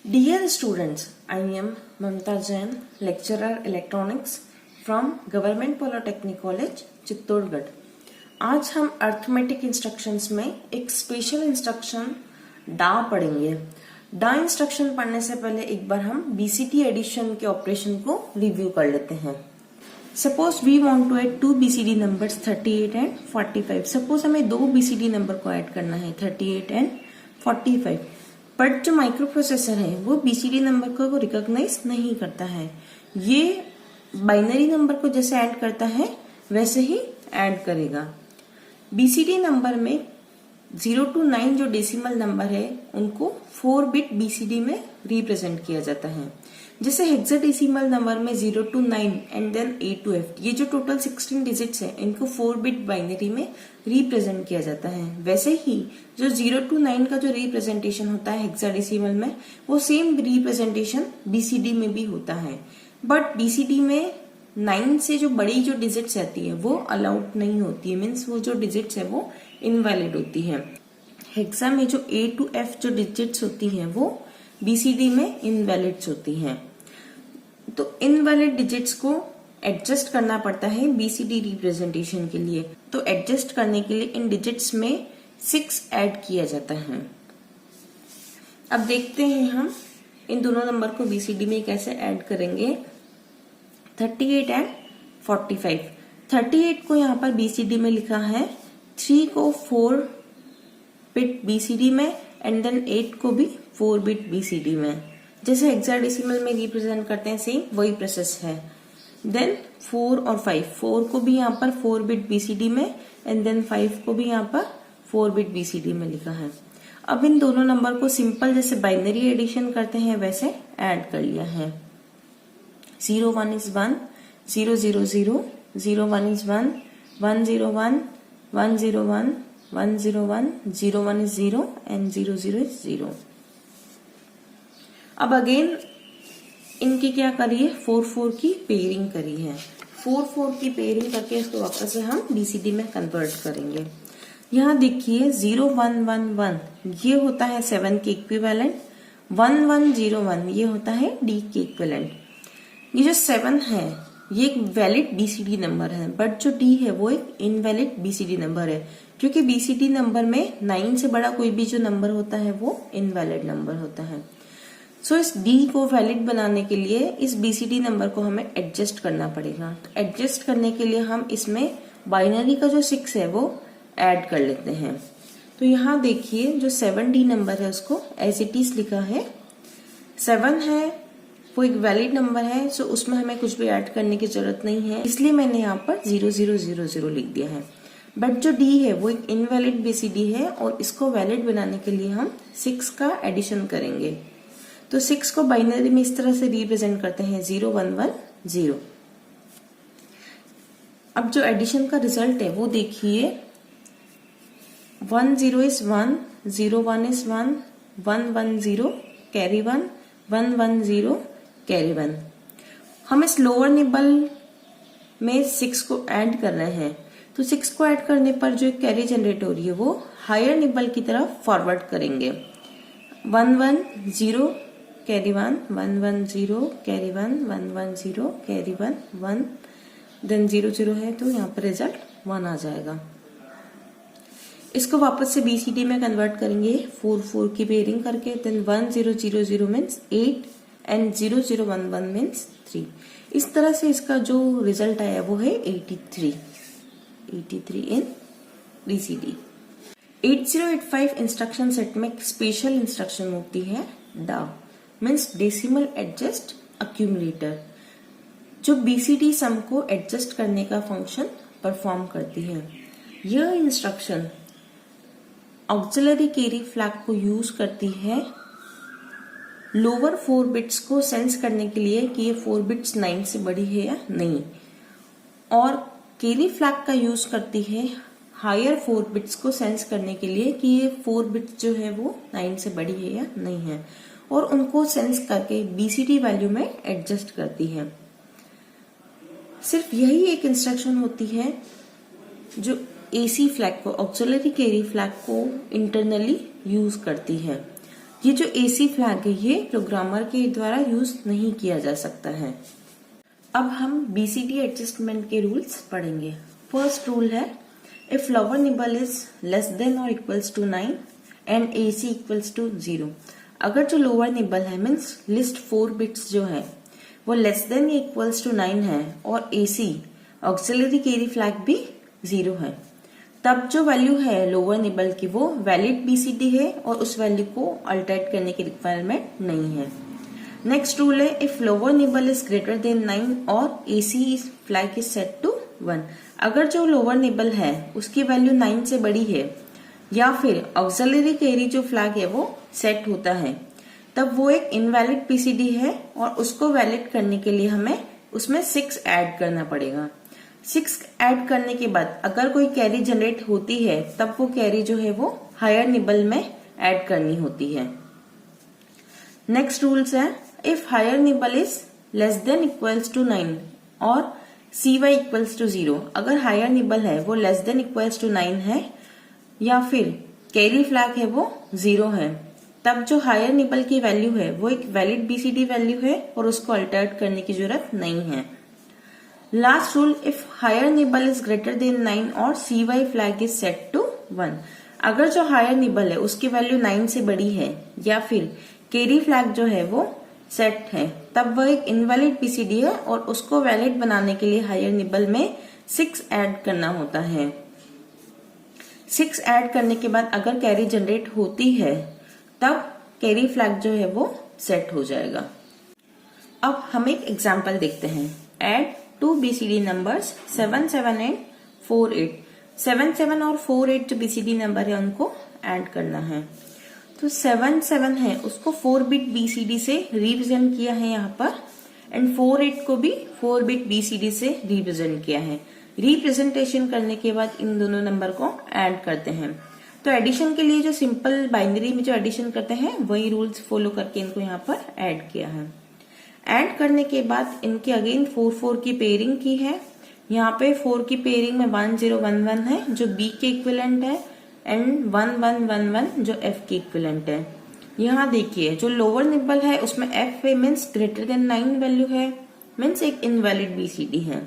Dear students, I am Mamta Jain, lecturer electronics from Government Polytechnic College, Chittorgarh. आज हम arithmetic instructions में एक special instruction डा पढ़ेंगे। डा इंस्ट्रक्शन पढ़ने से पहले एक बार हम बीसीटी एडिशन के ऑपरेशन को रिव्यू कर लेते हैं। Suppose we want to add two BCD numbers 38 and 45। Suppose हमें दो बीसीडी नंबर को ऐड करना है 38 एंड 45, बट जो माइक्रो प्रोसेसर है वो बीसीडी नंबर को रिकॉग्नाइज नहीं करता है। ये बाइनरी नंबर को जैसे ऐड करता है वैसे ही ऐड करेगा। बीसीडी नंबर में 0 to 9 जो डेसिमल नंबर है उनको 4 बिट बीसीडी में रिप्रेजेंट किया जाता है। जैसे हेक्साडेसिमल नंबर में 0 to 9 and then A to F, ये जो टोटल 16 डिजिट्स है इनको 4 बिट बाइनरी में रिप्रेजेंट किया जाता है। वैसे ही जो 0 to 9 का जो रिप्रेजेंटेशन होता है हेक्साडेसिमल में, वो सेम रिप्रेजेंटेशन बीसीडी में भी होता है। बट बीसीडी में 9 से जो बड़ी जो डिजिट्स आती है वो अलाउड नहीं होती है, मीन्स वो जो डिजिट्स है वो इनवैलिड होती है। हेक्सा में जो A to F जो डिजिट्स होती है वो बीसीडी में इनवैलिड्स होती हैं। तो इनवैलिड डिजिट्स को एडजस्ट करना पड़ता है बीसीडी रिप्रेजेंटेशन के लिए। तो एडजस्ट करने के लिए इन डिजिट्स में 6 ऐड किया जाता है। अब देखते हैं हम इन दोनों नंबर को बीसीडी में कैसे ऐड करेंगे। 38 एंड 45। 38 को यहाँ पर बीसीडी में लिखा है, 3 को 4 बिट बीसीडी में एंड देन 8 को भी 4 बिट बीसीडी में। जैसे हेक्साडेसिमल में रिप्रेजेंट करते हैं सेम वही प्रोसेस है। देन 4 और 5, 4 को भी यहाँ पर 4 बिट बीसीडी में एंड देन 5 को भी यहाँ पर 4 बिट बीसीडी में लिखा है। अब इन दोनों नंबर को सिंपल जैसे बाइनरी एडिशन करते हैं वैसे ऐड कर लिया है। 0 1 is 1, 0 0 0, 0 1 is 1, 1 0 1, 1 0 1, 1 0 1, 0 1 is 0 and 0 0 is 0। अब अगेन इनकी क्या करी है, 4 4 की पेयरिंग करी है। 4 4 की पेयरिंग करके इसको वापस से हम बीसीडी में कन्वर्ट करेंगे। यहाँ देखिए 0 1 1 1 ये होता है 7 के इक्विवेलेंट, 1 1 0 1 ये होता है D के इक्विवेलेंट। ये जो 7 है ये एक वैलिड बीसीडी नंबर है, बट जो D है वो एक इनवैलिड बीसीडी नंबर है, क्योंकि बीसीडी नंबर में 9 से बड़ा कोई भी जो नंबर होता है वो इनवैलिड नंबर होता है। सो इस D को वैलिड बनाने के लिए इस बीसीडी नंबर को हमें एडजस्ट करना पड़ेगा। तो एडजस्ट करने के लिए हम इसमें बाइनरी का जो 6 है वो ऐड कर लेते हैं। तो यहाँ देखिए जो 7D नंबर है उसको एज इट इज लिखा है। 7 है वो एक वैलिड नंबर है, सो उसमें हमें कुछ भी ऐड करने की जरूरत नहीं है, इसलिए मैंने यहाँ पर 0 0 0 0 लिख दिया है। बट जो D है वो एक इनवैलिड बीसीडी है और इसको वैलिड बनाने के लिए हम 6 का एडिशन करेंगे। तो 6 को बाइनरी में इस तरह से रिप्रेजेंट करते हैं 0 1 1 0। अब जो एडिशन का रिजल्ट है वो देखिए, 1 0 is 1, 0 1 is 1, 1 1 0 कैरी 1, 1 1 0 कैरी 1। हम इस लोअर निबल में 6 को ऐड कर रहे हैं, तो 6 को ऐड करने पर जो कैरी जनरेट हो रही है वो हायर निबल की तरफ फॉरवर्ड करेंगे। 1 1 0 कैरी 1, 1 1 0 कैरी 1, 1 1 0 कैरी 1 1, देन 0 0 है तो यहाँ पर रिजल्ट 1 आ जाएगा। इसको वापस से बीसीडी में कन्वर्ट करेंगे 4 4 की पेयरिंग करके। Then 1 0 0 0 means 8 and 0 0 1 1 means 3। इस तरह से इसका जो रिजल्ट आया वो है 83 इन बीसीडी। 8085 इंस्ट्रक्शन सेट में स्पेशल इंस्ट्रक्शन होती है डा, मीन्स डेसिमल एडजस्ट अक्यूमुलेटर, जो बीसीडी सम को एडजस्ट करने का फंक्शन परफॉर्म करती है। यह इंस्ट्रक्शन ऑक्सिलरी कैरी फ्लैग को यूज करती है लोअर 4 बिट्स को सेंस करने के लिए कि ये 4 बिट्स 9 से बड़ी है या नहीं, और कैरी फ्लैग का यूज करती है हायर 4 बिट्स को सेंस करने के लिए कि ये 4 बिट्स जो है वो 9 से बड़ी है या नहीं है, और उनको सेंस करके बीसीडी वैल्यू में एडजस्ट करती है। सिर्फ यही एक इंस्ट्रक्शन होती है जो एसी फ्लैग को, ऑक्सिलरी कैरी फ्लैग को इंटरनली यूज करती है। ये जो AC फ्लैग है ये प्रोग्रामर के द्वारा यूज नहीं किया जा सकता है। अब हम BCD एडजस्टमेंट के रूल्स पढ़ेंगे। फर्स्ट रूल है, if lower nibble is less than और equals to 9 and AC equals to 0। अगर जो लोअर निबल है मीन्स लिस्ट 4 बिट्स जो है वो लेस देन या इक्वल्स टू 9 है और AC ऑक्सिलरी कैरी फ्लैग भी 0 है, तब जो वैल्यू है लोअर निबल की वो वैलिड BCD है और उस वैल्यू को अल्टरेट करने की रिक्वायरमेंट नहीं है। नेक्स्ट रूल है, if lower nibble is greater than 9 और AC flag is set to 1। अगर जो लोअर निबल है उसकी वैल्यू 9 से बड़ी है या फिर ऑक्सिलरी कैरी जो फ्लैग है वो सेट होता है, तब वो एक इनवैलिड BCD है और उसको वैलिड करने के लिए हमें उसमें 6 ऐड करना पड़ेगा। 6 ऐड करने के बाद अगर कोई कैरी जनरेट होती है तब वो कैरी जो है वो हायर निबल में ऐड करनी होती है। नेक्स्ट रूल्स है, if higher nibble is less than equals to 9 और CY इक्वल्स टू 0। अगर हायर निबल है वो लेस देन इक्वल्स टू 9 है या फिर कैरी फ्लैग है वो 0 है, तब जो हायर निबल की वैल्यू है वो एक वैलिड BCD वैल्यू है और उसको अल्टरेट करने की जरूरत नहीं है। Last rule, if higher nibble is greater than 9 और CY flag is set to 1। अगर जो हायर निबल है उसकी वैल्यू 9 से बड़ी है या फिर कैरी फ्लैग जो है वो सेट है, तब वह एक इनवैलिड BCD है और उसको वैलिड बनाने के लिए हायर निबल में 6 ऐड करना होता है। 6 ऐड करने के बाद अगर कैरी जनरेट होती है तब कैरी फ्लैग जो है वो सेट हो जाएगा। अब हम एक एग्जाम्पल देखते हैं। Add 2 BCD numbers 7, 7 and 4, 8। 7, 7 और 4, 8 जो BCD नंबर है उनको ऐड करना है। तो 7, 7 है उसको 4 बिट BCD से रिप्रेजेंट किया है यहाँ पर एंड 4, 8 को भी 4 बिट BCD से रिप्रेजेंट किया है। रिप्रेजेंटेशन करने के बाद इन दोनों नंबर को ऐड करते हैं। तो एडिशन के लिए जो सिंपल बाइनरी में जो एडिशन करते हैं वही रूल्स फॉलो करके इनको यहाँ पर ऐड किया है। ऐड करने के बाद इनके अगेन 4, 4 की पेयरिंग की है। यहाँ पे 4 की पेयरिंग में 1, 0, 1, 1 है जो B के इक्विवेलेंट है एंड 1, 1, 1, 1 जो F के इक्विवेलेंट है। यहाँ देखिए जो लोअर निबल है उसमें F है मीन्स ग्रेटर देन 9 वैल्यू है, मीन्स एक इनवैलिड BCD है।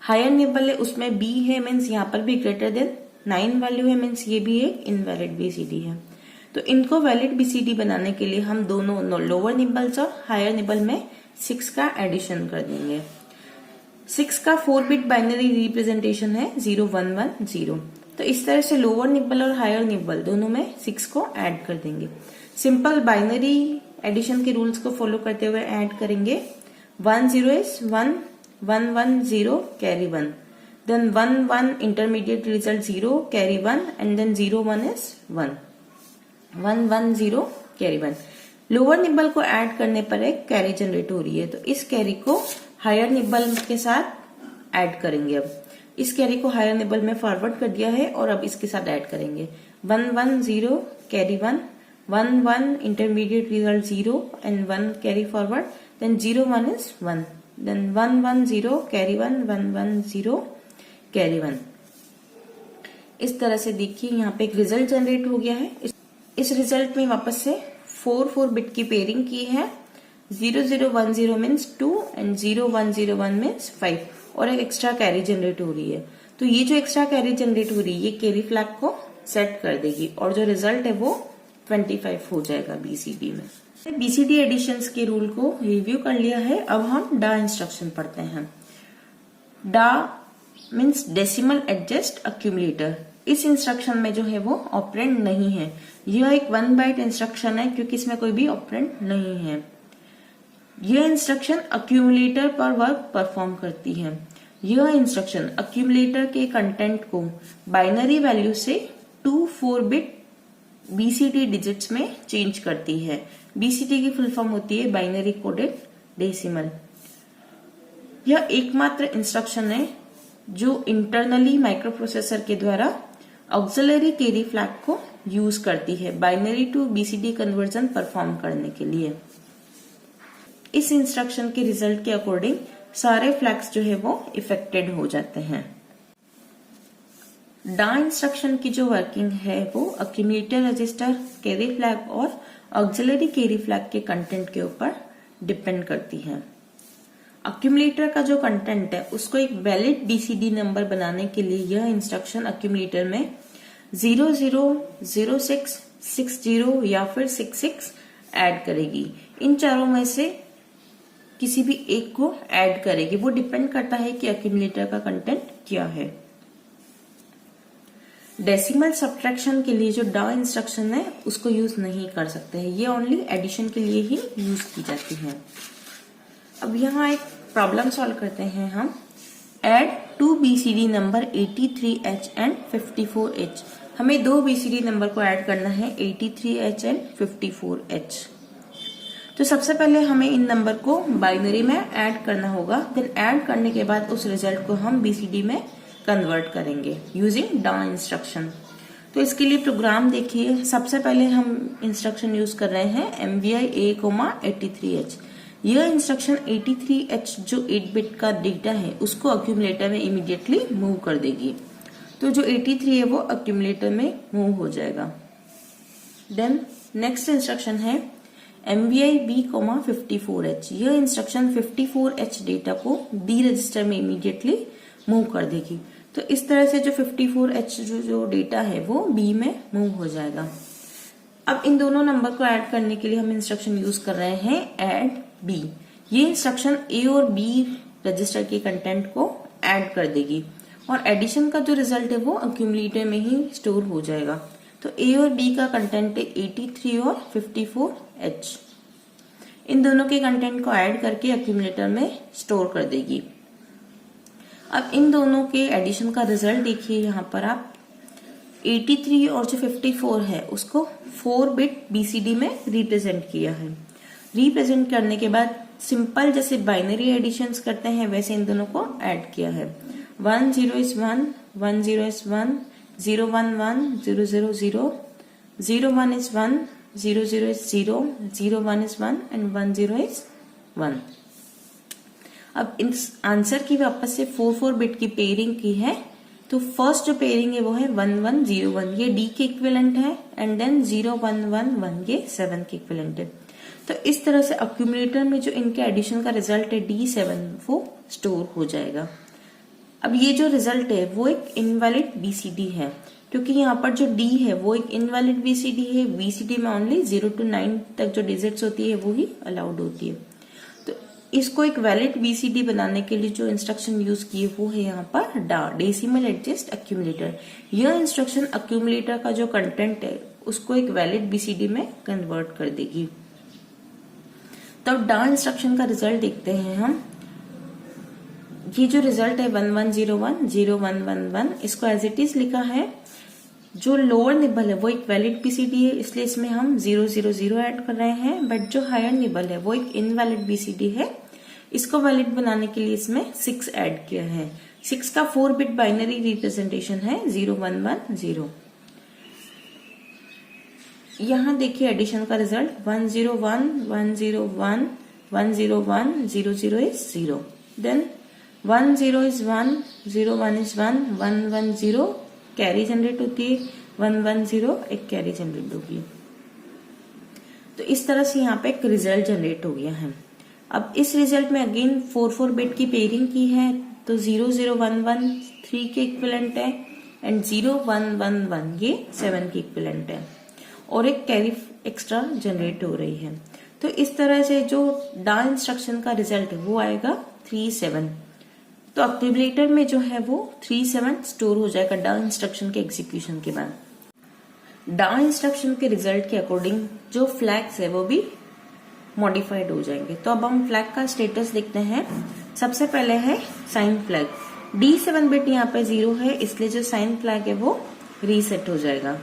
हायर निबल है उसमें B है मीन्स यहाँ पर भी ग्रेटर देन 9 वैल्यू है, मीन्स ये भी एक इनवैलिड BCD है। तो इनको वैलिड BCD बनाने के लिए हम दोनों लोअर निबल्स और हायर निबल में 6 का एडिशन कर देंगे। 6 का 4 बिट बाइनरी रिप्रेजेंटेशन है 0, 1, 1, 0। तो इस तरह से लोअर निबल और हायर निबल दोनों में 6 को ऐड कर देंगे। सिंपल बाइनरी एडिशन के रूल्स को फॉलो करते हुए ऐड करेंगे। 1, 0 is 1, 1, 1, 0 carry 1, then 1, 1 intermediate result 0 carry 1 and then 0, 1 is 1, 1, 1, 0 carry 1। Lower nibble को ऐड करने पर एक कैरी जनरेट हो रही है तो इस कैरी को हायर निबल के साथ ऐड करेंगे। अब इस कैरी को हायर निबल में फॉरवर्ड कर दिया है और अब इसके साथ ऐड करेंगे। 1, 1, 0 carry 1, 1, 1 intermediate result 0 and 1 carry forward, then 0, 1 is 1, then 1, 1, 0 carry 1, 1, 1, 0 carry 1। इस तरह से देखिए यहाँ पे एक रिजल्ट जनरेट हो गया है। इस रिजल्ट में वापस से 4, 4 बिट की पेयरिंग की है। 0, 0, 1, 0 मीन्स 2 एंड 0, 1, 0, 1 मीन्स 5 और एक एक्स्ट्रा कैरी जनरेट हो रही है। तो ये जो एक्स्ट्रा कैरी जनरेट हो रही है ये कैरी फ्लैग को सेट कर देगी और जो रिजल्ट है वो 25 हो जाएगा BCD में। BCD एडिशंस के रूल को रिव्यू कर लिया है। अब हम डा इंस्ट्रक्शन पढ़ते हैं। डा मीन्स डेसिमल एडजस्ट अक्यूमुलेटर। इस इंस्ट्रक्शन में जो है वो ऑपरेंड नहीं है। यह एक 1 बाइट इंस्ट्रक्शन है क्योंकि इसमें कोई भी ऑपरेंड नहीं है। यह इंस्ट्रक्शन अक्यूमुलेटर पर वर्क परफॉर्म करती है। यह इंस्ट्रक्शन अक्यूमुलेटर के कंटेंट को बाइनरी वैल्यू से 2 4 बिट BCD डिजिट्स में चेंज करती है। BCD की फुल फॉर्म होती है बाइनरी कोडेड डेसिमल। यह एकमात्र इंस्ट्रक्शन है जो इंटरनली माइक्रोप्रोसेसर के द्वारा ऑक्सिलरी कैरी फ्लैग को यूज करती है binary to BCD conversion perform करने के लिए। इस इंस्ट्रक्शन के रिजल्ट के अकॉर्डिंग सारे फ्लैग्स जो है वो इफेक्टेड हो जाते हैं। डा इंस्ट्रक्शन की जो वर्किंग है वो अक्यूमुलेटर रजिस्टर, कैरी फ्लैग और ऑक्सिलरी कैरी फ्लैग के कंटेंट के ऊपर डिपेंड करती है। अक्यूमुलेटर का जो कंटेंट है उसको एक वैलिड बीसीडी नंबर बनाने के लिए यह इंस्ट्रक्शन अक्यूमुलेटर में 00, 06, 60 या फिर 66 ऐड करेगी। इन चारों में से किसी भी एक को ऐड करेगी, वो डिपेंड करता है कि अक्यूमुलेटर का कंटेंट क्या है। डेसिमल सब्ट्रैक्शन के लिए जो डा इंस्ट्रक्शन है उसको यूज नहीं कर सकते हैं, ये ओनली एडिशन के लिए ही यूज की जाती है। अब यहाँ एक प्रॉब्लम सॉल्व करते हैं हम। Add 2 BCD number 83H and 54H। हमें 2 बीसीडी नंबर को ऐड करना है 83H एंड 54H। तो सबसे पहले हमें इन नंबर को बाइनरी में ऐड करना होगा, देन ऐड करने के बाद उस रिजल्ट को हम बीसीडी में कन्वर्ट करेंगे यूजिंग डा इंस्ट्रक्शन। तो इसके लिए प्रोग्राम देखिए। सबसे पहले हम इंस्ट्रक्शन यूज कर रहे हैं MVI A, 83H। यह इंस्ट्रक्शन 83H जो 8 बिट का डेटा है उसको अक्यूमुलेटर में इमीडिएटली मूव कर देगी। तो जो 83 है वो अक्यूमुलेटर में मूव हो जाएगा। देन नेक्स्ट इंस्ट्रक्शन है MVI B, 54H। यह इंस्ट्रक्शन 54H डेटा को B रजिस्टर में इमीडिएटली मूव कर देगी। तो इस तरह से जो 54H जो डेटा है वो B में मूव हो जाएगा। अब इन दोनों नंबर को ऐड करने के लिए हम इंस्ट्रक्शन यूज कर रहे हैं ऐड B। ये इंस्ट्रक्शन A और B रजिस्टर के कंटेंट को ऐड कर देगी और एडिशन का जो रिजल्ट है वो अक्यूमुलेटर में ही स्टोर हो जाएगा। तो A और B का कंटेंट है 83 और 54H। इन दोनों के कंटेंट को ऐड करके अक्यूमुलेटर में स्टोर कर देगी। अब इन दोनों के एडिशन का रिजल्ट देखिए यहाँ पर आप। 83 और जो 54 है उसको 4 बिट बीसीडी में रिप्रेजेंट किया है। रिप्रेजेंट करने के बाद सिंपल जैसे बाइनरी एडिशंस करते हैं वैसे इन दोनों को ऐड किया है। 1 0 is 1, 1 0 is 1, 0 1 1, 0 0 0, 0 1 is 1, 0 0 is 0, 0 1 is 1 and 1 0 is 1। अब इस आंसर की वापस से 4 बिट की पेयरिंग की है। तो फर्स्ट जो पेयरिंग है वो है 1 1 0 1, ये D के इक्विवेलेंट है एंड देन 0 1 1 1 ये 7 के इक्विवेलेंट है। तो इस तरह से अक्यूमुलेटर में जो इनके एडिशन का रिजल्ट है D7 वो स्टोर हो जाएगा। अब ये जो रिजल्ट है वो एक इनवैलिड बीसीडी है, क्योंकि यहाँ पर जो D है वो एक इनवैलिड बीसीडी है। बीसीडी में ओनली 0 to 9 तक जो डिजिट्स होती है वो ही अलाउड होती है। तो इसको एक वैलिड बीसीडी बनाने के लिए जो इंस्ट्रक्शन यूज किए वो है यहाँ पर डा, डेसिमल एडजस्ट अक्यूमुलेटर। यह इंस्ट्रक्शन अक्यूमुलेटर का जो कंटेंट है उसको एक वैलिड बीसीडी में कन्वर्ट कर देगी। तो डा इंस्ट्रक्शन का रिजल्ट देखते हैं हम। ये जो रिजल्ट है 1 1 0 1, 0 1 1 1, इसको एज इट इज लिखा है। जो लोअर निबल है वो एक वैलिड बीसीडी है, इसलिए इसमें हम 0 0 0 ऐड कर रहे हैं। बट जो हायर निबल है वो एक इनवैलिड बीसीडी है, इसको वैलिड बनाने के लिए इसमें 6 ऐड किया है। 6 का 4 बिट बाइनरी रिप्रेजेंटेशन है 0 1 1 0। यहाँ देखिए एडिशन का result 1 0 1, 1 0 1, 1 0 1, 0 0 is 0। Then 1 0 is 1, 0 1 is 1, 1 1 0 carry generate होती है, 1 1 0 एक कैरी जनरेट होगी। तो इस तरह से यहाँ पे एक रिजल्ट जनरेट हो गया है। अब इस रिजल्ट में अगेन 4 बिट की पेयरिंग की है, तो 0 0 1 1 3 के इक्विवेलेंट है एंड 0 1 1 1 ये 7 के इक्विवेलेंट है और एक कैरी एक्स्ट्रा जनरेट हो रही है। तो इस तरह से जो डा इंस्ट्रक्शन का रिजल्ट है वो आएगा 3 7। तो अक्यूमुलेटर में जो है वो 3 7 स्टोर हो जाएगा डा इंस्ट्रक्शन के एग्जीक्यूशन के बाद। डा इंस्ट्रक्शन के रिजल्ट के अकॉर्डिंग जो फ्लैग्स है वो भी मॉडिफाइड हो जाएंगे। तो अब हम फ्लैग का स्टेटस देखते हैं। सबसे पहले है साइन फ्लैग। D7 बिट यहाँ पे 0 है, इसलिए जो साइन फ्लैग है वो रीसेट हो जाएगा।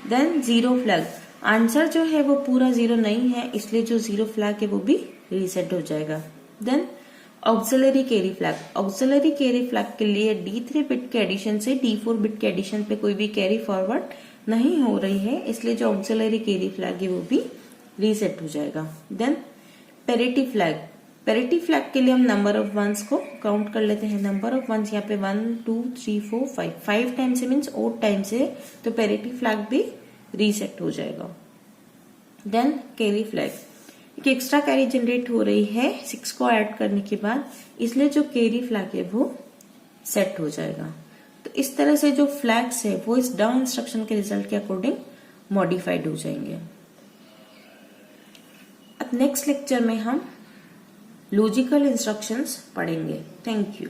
देन 0 फ्लैग, आंसर जो है वो पूरा 0 नहीं है, इसलिए जो 0 फ्लैग है वो भी रीसेट हो जाएगा। Then auxiliary carry flag. Auxiliary carry flag के लिए D3 बिट के एडिशन से D4 बिट के एडिशन पे कोई भी कैरी फॉरवर्ड नहीं हो रही है, इसलिए जो ऑक्सिलरी कैरी फ्लैग है वो भी रीसेट हो जाएगा। Then parity flag. Parity flag के लिए हम नंबर ऑफ वंस को काउंट कर लेते हैं। नंबर ऑफ वंस यहाँ पे 1 2 3 4 5 5 टाइम से मीन्स ओड टाइम से, तो पैरिटी फ्लैग भी रीसेट हो जाएगा। देन कैरी फ्लैग, एक एक्स्ट्रा कैरी जनरेट हो रही है 6 को ऐड करने के बाद, इसलिए जो कैरी फ्लैग है वो सेट हो जाएगा। तो इस तरह से जो फ्लैग्स है वो इस डाउन इंस्ट्रक्शन के रिजल्ट के अकॉर्डिंग मॉडिफाइड हो जाएंगे। अब नेक्स्ट लेक्चर में हम लॉजिकल इंस्ट्रक्शंस पढ़ेंगे। Thank you.